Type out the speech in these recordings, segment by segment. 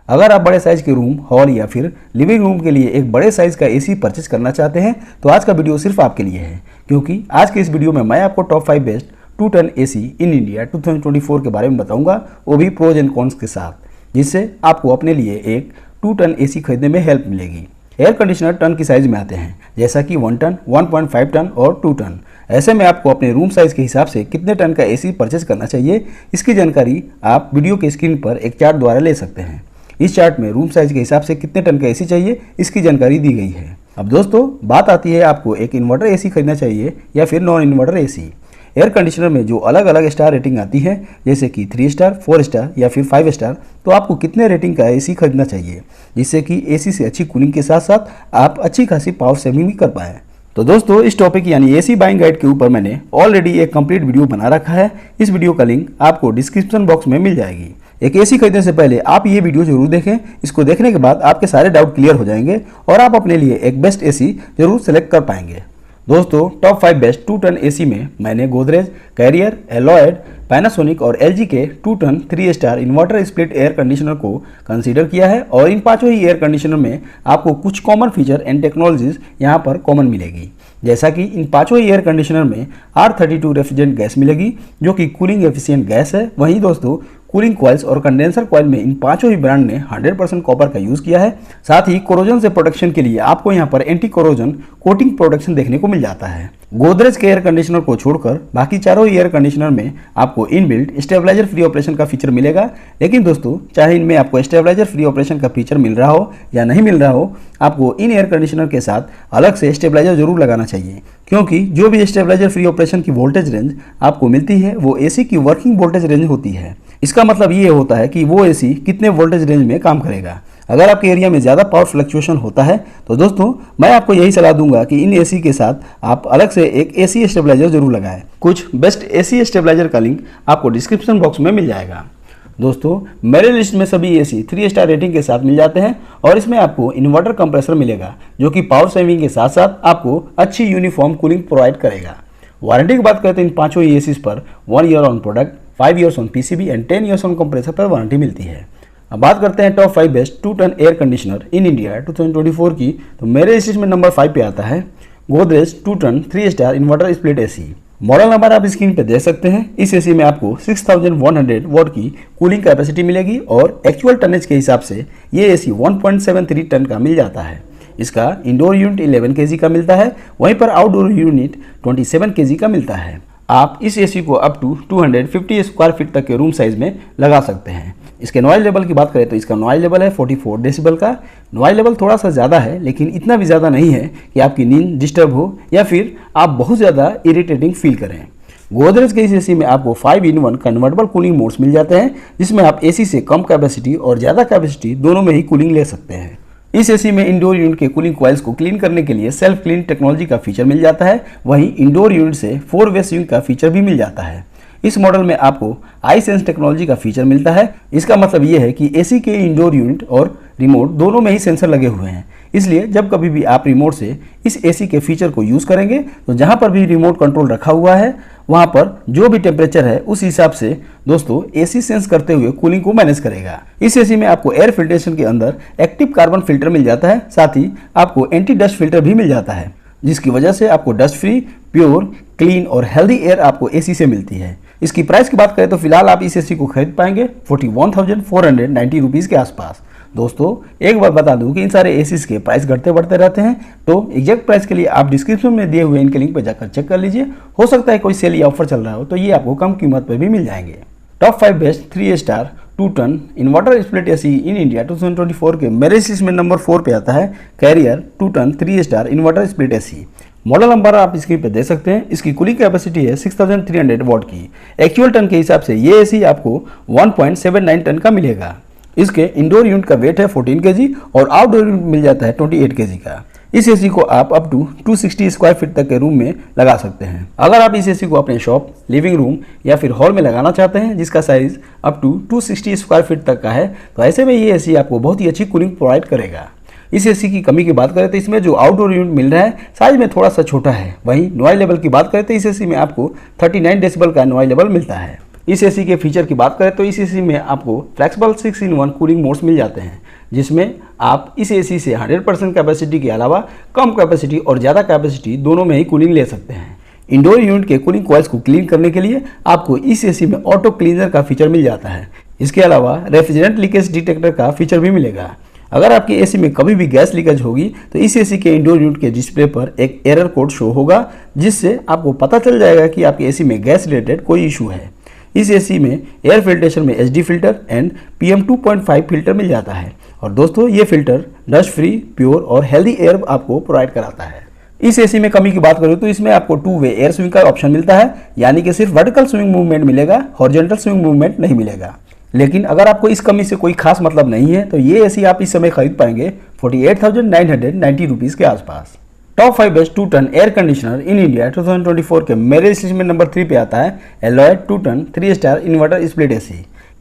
अगर आप बड़े साइज के रूम, हॉल या फिर लिविंग रूम के लिए एक बड़े साइज का एसी परचेज करना चाहते हैं तो आज का वीडियो सिर्फ आपके लिए है, क्योंकि आज के इस वीडियो में मैं आपको top 5 best 2 ton AC in India 2024 के बारे में बताऊंगा, वो भी प्रोज एंड कॉन्स के साथ, जिससे आपको अपने लिए एक 2 टन एसी खरीदने में हेल्प मिलेगी। एयर कंडीशनर टन की साइज में आते हैं, जैसा कि 1 टन, 1.5 टन और 2 टन। ऐसे में आपको अपने रूम साइज के हिसाब से कितने टन का एसी परचेज करना चाहिए, इसकी जानकारी आप वीडियो के स्क्रीन पर एक चार्ट द्वारा ले सकते हैं। इस चार्ट में रूम साइज के हिसाब से कितने टन का एसी चाहिए, इसकी जानकारी दी गई है। अब दोस्तों बात आती है, आपको एक इन्वर्टर एसी खरीदना चाहिए या फिर non inverter AC. Air conditioner में जो अलग अलग स्टार रेटिंग आती है, जैसे कि 3 स्टार, 4 स्टार या फिर 5 स्टार, तो आपको कितने रेटिंग का एसी खरीदना चाहिए, जिससे कि एसी से अच्छी कूलिंग के साथ साथ आप अच्छी खासी पावर सेविंग भी कर पाएँ। तो दोस्तों इस टॉपिक यानी एसी बाइंग गाइड के ऊपर मैंने ऑलरेडी एक कंप्लीट वीडियो बना रखा है। इस वीडियो का लिंक आपको डिस्क्रिप्शन बॉक्स में मिल जाएगी। एक एसी खरीदने से पहले आप ये वीडियो जरूर देखें। इसको देखने के बाद आपके सारे डाउट क्लियर हो जाएंगे और आप अपने लिए एक बेस्ट एसी जरूर सेलेक्ट कर पाएंगे। दोस्तों टॉप 5 बेस्ट 2 टन एसी में मैंने गोदरेज, कैरियर, एलॉयड, पैनासोनिक और एलजी के 2 ton 3 star inverter split air conditioner को कंसीडर किया है। और इन पांचों ही एयर कंडीशनर में आपको कुछ कॉमन फीचर एंड टेक्नोलॉजीज यहाँ पर कॉमन मिलेगी, जैसा कि इन पांचों ही एयर कंडीशनर में R32 रेफ्रिजरेंट गैस मिलेगी, जो कि कूलिंग एफिशिएंट गैस है। वहीं दोस्तों कूलिंग कॉइल्स और कंडेंसर कॉइल में इन पांचों ही ब्रांड ने 100% कॉपर का यूज किया है। साथ ही कोरोजन से प्रोटेक्शन के लिए आपको यहाँ पर एंटी कोरोजन कोटिंग प्रोटेक्शन देखने को मिल जाता है। गोदरेज के एयर कंडीशनर को छोड़कर बाकी चारों ही एयर कंडीशनर में आपको इनबिल्ट स्टेबलाइजर फ्री ऑपरेशन का फीचर मिलेगा। लेकिन दोस्तों चाहे इनमें आपको स्टेबलाइजर फ्री ऑपरेशन का फीचर मिल रहा हो या नहीं मिल रहा हो, आपको इन एयर कंडीशनर के साथ अलग से स्टेबलाइजर जरूर लगाना चाहिए, क्योंकि जो भी स्टेबलाइजर फ्री ऑपरेशन की वोल्टेज रेंज आपको मिलती है वो एसी की वर्किंग वोल्टेज रेंज होती है। इसका मतलब ये होता है कि वो एसी कितने वोल्टेज रेंज में काम करेगा। अगर आपके एरिया में ज़्यादा पावर फ्लक्चुएशन होता है तो दोस्तों मैं आपको यही सलाह दूंगा कि इन एसी के साथ आप अलग से एक एसी स्टेबलाइजर जरूर लगाएं। कुछ बेस्ट एसी स्टेबलाइजर का लिंक आपको डिस्क्रिप्शन बॉक्स में मिल जाएगा। दोस्तों मेरे लिस्ट में सभी एसी 3 स्टार रेटिंग के साथ मिल जाते हैं और इसमें आपको इन्वर्टर कंप्रेसर मिलेगा, जो कि पावर सेविंग के साथ साथ आपको अच्छी यूनिफॉर्म कूलिंग प्रोवाइड करेगा। वारंटी की बात करते हैं इन पांचों ही एसीज पर 1 year on product, 5 years on PCB and 10 years on compressor पर वारंटी मिलती है। अब बात करते हैं top 5 best 2 ton air conditioner in India 2024 की, तो मेरे इस लिस्ट में नंबर 5 पे आता है Godrej 2 ton 3 star inverter split AC. Model number आप स्क्रीन पे देख सकते हैं। इस एसी में आपको 6100 वॉट की कूलिंग कैपेसिटी मिलेगी और एक्चुअल टनेज के हिसाब से ये एसी 1.73 टन का मिल जाता है। इसका इंडोर यूनिट 11 केजी का मिलता है, वहीं पर आउटडोर यूनिट 27 केजी का मिलता है। आप इस एसी को अप टू 250 स्क्वायर फीट तक के रूम साइज में लगा सकते हैं। इसके नॉइज लेवल की बात करें तो इसका नॉइज लेवल है 44 डेसिबल का। नॉइज लेवल थोड़ा सा ज़्यादा है, लेकिन इतना भी ज़्यादा नहीं है कि आपकी नींद डिस्टर्ब हो या फिर आप बहुत ज़्यादा इरिटेटिंग फील करें। गोदरेज के इस एसी में आपको 5-in-1 कन्वर्टेबल कूलिंग मोड्स मिल जाते हैं, जिसमें आप एसी से कम कैपेसिटी और ज़्यादा कैपेसिटी दोनों में ही कूलिंग ले सकते हैं। इस एसी में इंडोर यूनिट के कूलिंग कॉइल्स को क्लीन करने के लिए सेल्फ क्लीन टेक्नोलॉजी का फीचर मिल जाता है। वहीं इंडोर यूनिट से 4 वे स्विंग का फीचर भी मिल जाता है। इस मॉडल में आपको आई सेंस टेक्नोलॉजी का फीचर मिलता है। इसका मतलब ये है कि एसी के इंडोर यूनिट और रिमोट दोनों में ही सेंसर लगे हुए हैं, इसलिए जब कभी भी आप रिमोट से इस एसी के फीचर को यूज़ करेंगे तो जहां पर भी रिमोट कंट्रोल रखा हुआ है वहां पर जो भी टेम्परेचर है उस हिसाब से दोस्तों एसी सेंस करते हुए कूलिंग को मैनेज करेगा। इस एसी में आपको एयर फिल्ट्रेशन के अंदर एक्टिव कार्बन फिल्टर मिल जाता है, साथ ही आपको एंटी डस्ट फिल्टर भी मिल जाता है, जिसकी वजह से आपको डस्ट फ्री, प्योर, क्लीन और हेल्दी एयर आपको एसी से मिलती है। इसकी प्राइस की बात करें तो फिलहाल आप इस एसी को खरीद पाएंगे 41,490 रुपीज़ के आसपास। दोस्तों एक बात बता दूं कि इन सारे एसीज के प्राइस घटते बढ़ते रहते हैं, तो एग्जैक्ट प्राइस के लिए आप डिस्क्रिप्शन में दिए हुए इनके लिंक पर जाकर चेक कर लीजिए। हो सकता है कोई सेल या ऑफर चल रहा हो तो ये आपको कम कीमत पर भी मिल जाएंगे। Top 5 best 3 star 2 ton inverter split AC in India 2024 के मेरे लिस्ट में नंबर 4 पे आता है Carrier 2 ton 3 star inverter split AC. Model number आप स्क्रीन पे देख सकते हैं। इसकी कूलिंग कैपेसिटी है 6300 वॉट की। एक्चुअल टन के हिसाब से ये एसी आपको 1.79 टन का मिलेगा। इसके इंडोर यूनिट का वेट है 14 केजी और आउटडोर यूनिट मिल जाता है 28 केजी का। इस एसी को आप अप टू 260 स्क्वायर फीट तक के रूम में लगा सकते हैं। अगर आप इस एसी को अपने शॉप, लिविंग रूम या फिर हॉल में लगाना चाहते हैं जिसका size up to 260 square feet तक का है, तो ऐसे में ये एसी आपको बहुत ही अच्छी कूलिंग प्रोवाइड करेगा। इस एसी की कमी की बात करें तो इसमें जो आउटडोर यूनिट मिल रहा है साइज में थोड़ा सा छोटा है। वहीं नॉइज लेवल की बात करें तो इस एसी में आपको 39 डेसिबल का नॉइज लेवल मिलता है। इस एसी के फीचर की बात करें तो इस एसी में आपको फ्लेक्सिबल 6-in-1 कूलिंग मोड्स मिल जाते हैं, जिसमें आप इस एसी से 100% कैपेसिटी के अलावा कम कैपेसिटी और ज़्यादा कैपेसिटी दोनों में ही कूलिंग ले सकते हैं। इंडोर यूनिट के कूलिंग कॉइल्स को क्लीन करने के लिए आपको इस एसी में ऑटो क्लीनर का फीचर मिल जाता है। इसके अलावा रेफ्रिजरेंट लीकेज डिटेक्टर का फीचर भी मिलेगा। अगर आपके एसी में कभी भी गैस लीकेज होगी तो इस एसी के इंडोर यूनिट के डिस्प्ले पर एक एरर कोड शो होगा, जिससे आपको पता चल जाएगा कि आपके एसी में गैस रिलेटेड कोई इशू है। इस एसी में एयर फिल्ट्रेशन में HD filter and PM 2.5 filter मिल जाता है और दोस्तों ये फिल्टर डस्ट फ्री, प्योर और हेल्दी एयर आपको प्रोवाइड कराता है। इस एसी में कमी की बात करूँ तो इसमें आपको 2-वे एयर स्विंग का ऑप्शन मिलता है, यानी कि सिर्फ वर्टिकल स्विंग मूवमेंट मिलेगा, हॉरिजॉन्टल स्विंग मूवमेंट नहीं मिलेगा। लेकिन अगर आपको इस कमी से कोई खास मतलब नहीं है तो ये एसी आप इस समय खरीद पाएंगे 48,990 रुपीज़ के आसपास। Top 5 best 2 ton air conditioner in India 2024 के मेरे लिस्ट में नंबर 3 पे आता है Lloyd 2 ton 3 star inverter split AC.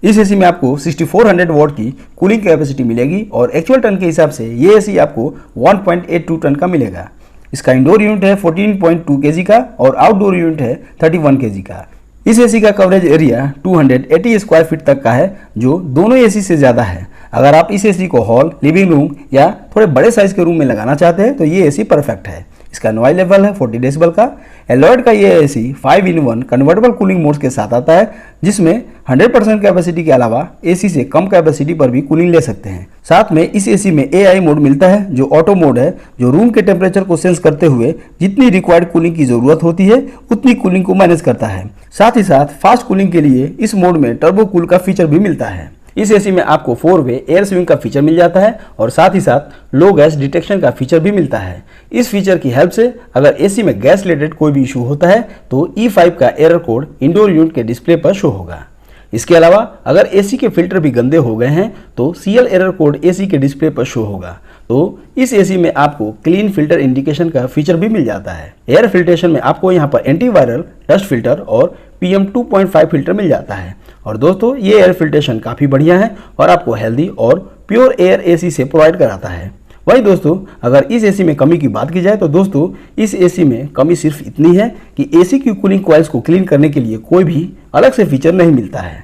इस एसी में आपको 6400 वॉट की कूलिंग कैपेसिटी मिलेगी और एक्चुअल टन के हिसाब से ये एसी आपको 1.82 टन का मिलेगा। इसका इंडोर यूनिट है 14.2 kg का और आउटडोर यूनिट है 31 kg का। इस एसी का कवरेज एरिया 280 स्क्वायर फीट तक का है, जो दोनों एसी से ज़्यादा है। अगर आप इस एसी को हॉल, लिविंग रूम या थोड़े बड़े साइज के रूम में लगाना चाहते हैं तो ये एसी परफेक्ट है। इसका नॉइज लेवल है 40 डेसिबल का। एलॉयड का ये AC 5-in-1 convertible cooling modes के साथ आता है, जिसमें 100% कैपेसिटी के अलावा एसी से कम कैपेसिटी पर भी कूलिंग ले सकते हैं। साथ में इस एसी में AI मोड मिलता है, जो ऑटो मोड है, जो रूम के टेम्परेचर को सेंस करते हुए जितनी रिक्वायर्ड कूलिंग की जरूरत होती है उतनी कूलिंग को मैनेज करता है। साथ ही साथ फास्ट कूलिंग के लिए इस मोड में टर्बो कूल का फीचर भी मिलता है। इस एसी में आपको 4-वे एयर स्विंग का फीचर मिल जाता है और साथ ही साथ लो गैस डिटेक्शन का फीचर भी मिलता है। इस फीचर की हेल्प से अगर एसी में गैस रिलेटेड कोई भी इशू होता है तो E5 का एरर कोड इंडोर यूनिट के डिस्प्ले पर शो होगा। इसके अलावा अगर एसी के फिल्टर भी गंदे हो गए हैं तो CL एरर कोड एसी के डिस्प्ले पर शो होगा। तो इस एसी में आपको क्लीन फिल्टर इंडिकेशन का फीचर भी मिल जाता है। एयर फिल्ट्रेशन में आपको यहाँ पर एंटीवायरल, डस्ट फिल्टर और PM 2.5 फिल्टर मिल जाता है। और दोस्तों ये एयर फिल्ट्रेशन काफ़ी बढ़िया है और आपको हेल्दी और प्योर एयर एसी से प्रोवाइड कराता है। वही दोस्तों अगर इस एसी में कमी की बात की जाए तो दोस्तों इस एसी में कमी सिर्फ इतनी है कि एसी की कूलिंग कॉइल्स को क्लीन करने के लिए कोई भी अलग से फीचर नहीं मिलता है।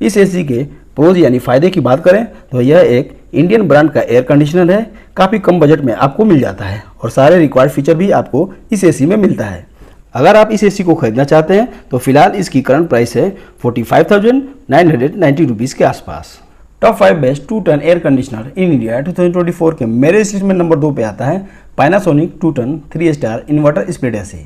इस एसी के प्रोज यानी फ़ायदे की बात करें तो यह एक इंडियन ब्रांड का एयर कंडीशनर है, काफ़ी कम बजट में आपको मिल जाता है और सारे रिक्वायर्ड फीचर भी आपको इस एसी में मिलता है। अगर आप इस एसी को खरीदना चाहते हैं तो फिलहाल इसकी करंट प्राइस है 45,990 रुपीज़ के आसपास। Top 5 best 2 ton air conditioner in India 2024 के मेरे लिस्ट में नंबर 2 पे आता है Panasonic 2 ton 3 star inverter split AC.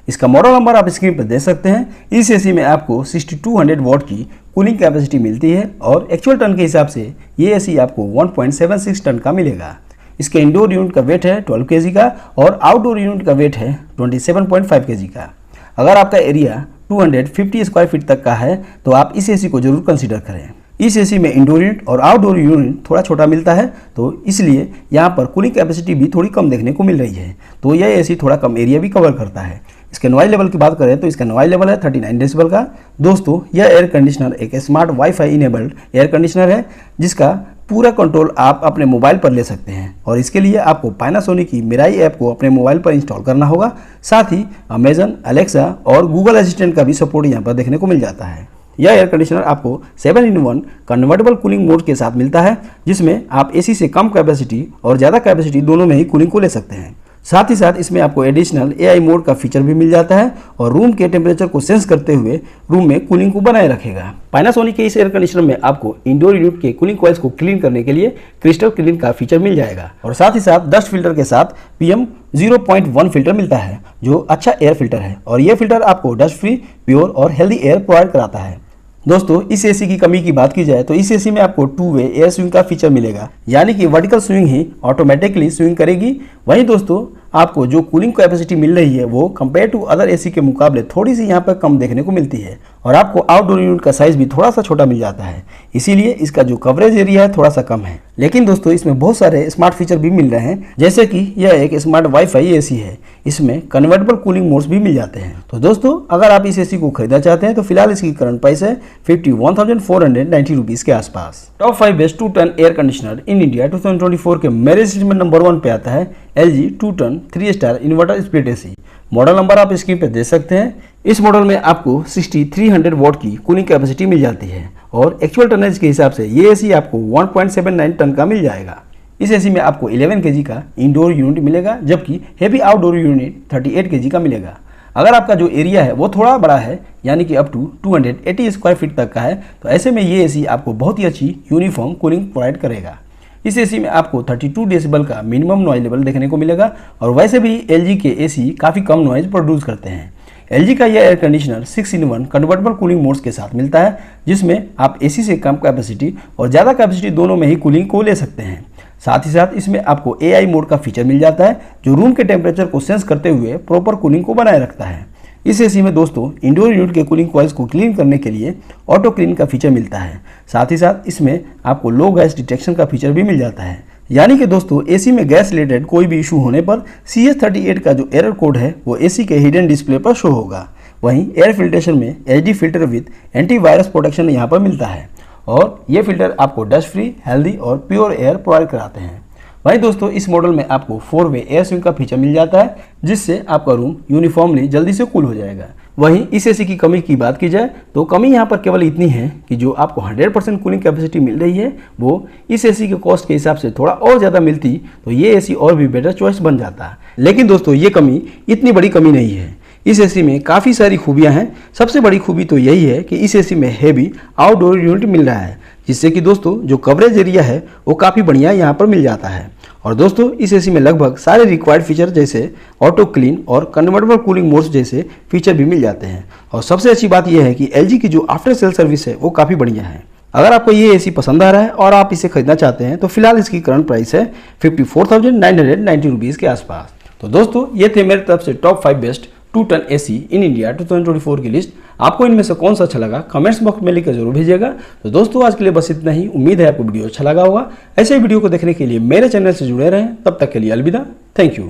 इसका मॉडल नंबर आप स्क्रीन पर देख सकते हैं। इस एसी में आपको 6200 वॉट की कूलिंग कैपेसिटी मिलती है और एक्चुअल टन के हिसाब से ये एसी आपको 1.76 टन का मिलेगा। इसके इंडोर यूनिट का वेट है 12 kg का और आउटडोर यूनिट का वेट है 27.5 kg का। अगर आपका एरिया 250 स्क्वायर फीट तक का है तो आप इस एसी को जरूर कंसीडर करें। इस एसी में इंडोर यूनिट और आउटडोर यूनिट थोड़ा छोटा मिलता है, तो इसलिए यहाँ पर कूलिंग कैपेसिटी भी थोड़ी कम देखने को मिल रही है। तो यह एसी थोड़ा कम एरिया भी कवर करता है। इसके नॉइज लेवल की बात करें तो इसका नॉइज लेवल है 39 डेसिबल का। दोस्तों यह एयर कंडीशनर एक smart wifi enabled air conditioner है, जिसका पूरा कंट्रोल आप अपने मोबाइल पर ले सकते हैं और इसके लिए आपको पैनासोनिक की मिराई ऐप को अपने मोबाइल पर इंस्टॉल करना होगा। साथ ही अमेजन, अलेक्सा और गूगल असिस्टेंट का भी सपोर्ट यहाँ पर देखने को मिल जाता है। यह एयर कंडीशनर आपको 7-in-1 कन्वर्टेबल कूलिंग मोड के साथ मिलता है, जिसमें आप एसी से कम कैपेसिटी और ज़्यादा कैपेसिटी दोनों में ही कूलिंग को ले सकते हैं। साथ ही साथ इसमें आपको एडिशनल AI मोड का फीचर भी मिल जाता है और रूम के टेम्परेचर को सेंस करते हुए रूम में कूलिंग को बनाए रखेगा। पैनासोनिक के इस एयर कंडीशनर में आपको इंडोर यूनिट के कूलिंग कॉइल्स को क्लीन करने के लिए क्रिस्टल क्लीन का फीचर मिल जाएगा और साथ ही साथ डस्ट फिल्टर के साथ PM 0.1 फिल्टर मिलता है, जो अच्छा एयर फिल्टर है और यह फिल्टर आपको डस्ट फ्री, प्योर और हेल्दी एयर प्रोवाइड कराता है। दोस्तों इस एसी की कमी की बात की जाए तो इस एसी में आपको 2-वे एयर स्विंग का फीचर मिलेगा, यानी कि वर्टिकल स्विंग ही ऑटोमेटिकली स्विंग करेगी। वहीं दोस्तों आपको जो कूलिंग कैपेसिटी मिल रही है वो कंपेयर टू अदर एसी के मुकाबले थोड़ी सी यहाँ पर कम देखने को मिलती है और आपको आउटडोर यूनिट का साइज भी थोड़ा सा छोटा मिल जाता है, इसीलिए इसका जो कवरेज एरिया है थोड़ा सा कम है। लेकिन दोस्तों इसमें बहुत सारे स्मार्ट फीचर भी मिल रहे हैं, जैसे कि यह एक स्मार्ट वाईफाई एसी है, इसमें कन्वर्टेबल कूलिंग मोड्स भी मिल जाते हैं। तो दोस्तों अगर आप इस एसी को खरीदना चाहते हैं तो फिलहाल इसकी करंट प्राइस है 51,490 रुपीज़ के आसपास। Top 5 best 2 ton air conditioner in India 2024 के मेरे लिस्ट में नंबर 1 पे आता है LG 2 ton 3 star inverter split AC. Model number आप स्क्रीन पे देख सकते हैं। इस मॉडल में आपको 6300 वॉट की कूलिंग कैपेसिटी मिल जाती है और एक्चुअल टनेज के हिसाब से ये एसी आपको 1.79 टन का मिल जाएगा। इस एसी में आपको 11 kg का इंडोर यूनिट मिलेगा, जबकि हेवी आउटडोर यूनिट 38 kg का मिलेगा। अगर आपका जो एरिया है वो थोड़ा बड़ा है, यानी कि अप टू 280 स्क्वायर फीट तक का है, तो ऐसे में ये एसी आपको बहुत ही अच्छी यूनिफॉर्म कूलिंग प्रोवाइड करेगा। इस एसी में आपको 32 डेसिबल का मिनिमम नॉइज लेवल देखने को मिलेगा और वैसे भी एलजी के एसी काफ़ी कम नॉइज प्रोड्यूस करते हैं। एलजी का यह air conditioner 6-in-1 convertible cooling modes के साथ मिलता है, जिसमें आप एसी से कम कैपेसिटी और ज़्यादा कैपेसिटी दोनों में ही कूलिंग को ले सकते हैं। साथ ही साथ इसमें आपको एआई मोड का फीचर मिल जाता है, जो रूम के टेम्परेचर को सेंस करते हुए प्रॉपर कूलिंग को बनाए रखता है। इस एसी में दोस्तों इंडोर यूनिट के कूलिंग कॉइल्स को क्लीन करने के लिए ऑटो क्लीन का फीचर मिलता है। साथ ही साथ इसमें आपको लो गैस डिटेक्शन का फीचर भी मिल जाता है, यानी कि दोस्तों एसी में गैस रिलेटेड कोई भी इशू होने पर CS38 का जो एरर कोड है वो एसी के हिडन डिस्प्ले पर शो होगा। वहीं एयर फिल्ट्रेशन में HD filter with antivirus protection यहाँ पर मिलता है और ये फिल्टर आपको डस्ट फ्री, हेल्दी और प्योर एयर प्रोवाइड कराते हैं। वहीं दोस्तों इस मॉडल में आपको 4-वे एयर स्विंग का फीचर मिल जाता है, जिससे आपका रूम यूनिफॉर्मली जल्दी से कूल हो जाएगा। वहीं इस एसी की कमी की बात की जाए तो कमी यहाँ पर केवल इतनी है कि जो आपको 100% कूलिंग कैपेसिटी मिल रही है वो इस एसी के कॉस्ट के हिसाब से थोड़ा और ज़्यादा मिलती तो ये एसी और भी बेटर चॉइस बन जाता। लेकिन दोस्तों ये कमी इतनी बड़ी कमी नहीं है। इस एसी में काफ़ी सारी खूबियां हैं। सबसे बड़ी खूबी तो यही है कि इस एसी में हेवी आउटडोर यूनिट मिल रहा है, जिससे कि दोस्तों जो कवरेज एरिया है वो काफ़ी बढ़िया यहाँ पर मिल जाता है। और दोस्तों इस एसी में लगभग सारे रिक्वायर्ड फीचर जैसे ऑटो क्लीन और कन्वर्टेबल कूलिंग मोड्स जैसे फीचर भी मिल जाते हैं। और सबसे अच्छी बात यह है कि एलजी की जो आफ्टर सेल सर्विस है वो काफ़ी बढ़िया है। अगर आपको ये एसी पसंद आ रहा है और आप इसे खरीदना चाहते हैं तो फिलहाल इसकी करंट प्राइस है 54,990 रुपीज़ के आसपास। तो दोस्तों ये थे मेरी तरफ से top 5 best 2 ton AC in India 2024 की लिस्ट। आपको इनमें से कौन सा अच्छा लगा कमेंट्स बॉक्स में लिखकर जरूर भेजिएगा। तो दोस्तों आज के लिए बस इतना ही। उम्मीद है आपको वीडियो अच्छा लगा होगा। ऐसे वीडियो को देखने के लिए मेरे चैनल से जुड़े रहें। तब तक के लिए अलविदा। Thank you.